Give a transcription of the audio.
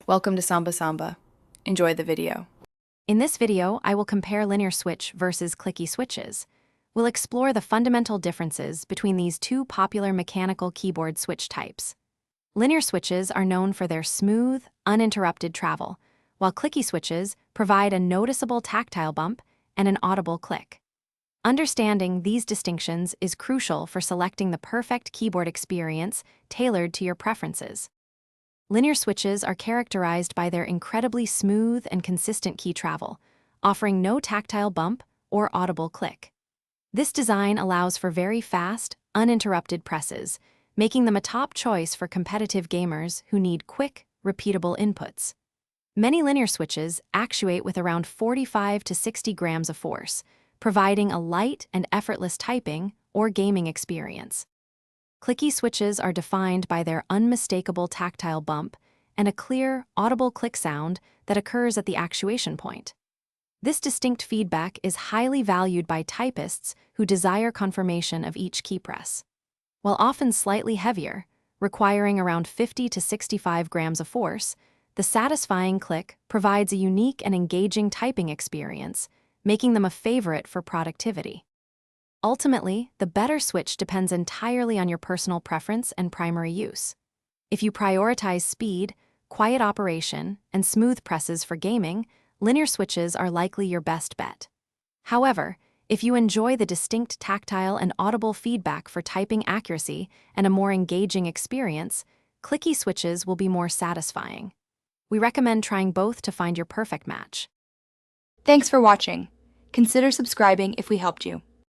Welcome to Samba Samba. Enjoy the video. In this video, I will compare linear switch versus clicky switches. We'll explore the fundamental differences between these two popular mechanical keyboard switch types. Linear switches are known for their smooth, uninterrupted travel, while clicky switches provide a noticeable tactile bump and an audible click. Understanding these distinctions is crucial for selecting the perfect keyboard experience tailored to your preferences. Linear switches are characterized by their incredibly smooth and consistent key travel, offering no tactile bump or audible click. This design allows for very fast, uninterrupted presses, making them a top choice for competitive gamers who need quick, repeatable inputs. Many linear switches actuate with around 45 to 60 grams of force, providing a light and effortless typing or gaming experience. Clicky switches are defined by their unmistakable tactile bump and a clear, audible click sound that occurs at the actuation point. This distinct feedback is highly valued by typists who desire confirmation of each key press. While often slightly heavier, requiring around 50 to 65 grams of force, the satisfying click provides a unique and engaging typing experience, making them a favorite for productivity. Ultimately, the better switch depends entirely on your personal preference and primary use. If you prioritize speed, quiet operation, and smooth presses for gaming, linear switches are likely your best bet. However, if you enjoy the distinct tactile and audible feedback for typing accuracy and a more engaging experience, clicky switches will be more satisfying. We recommend trying both to find your perfect match. Thanks for watching. Consider subscribing if we helped you.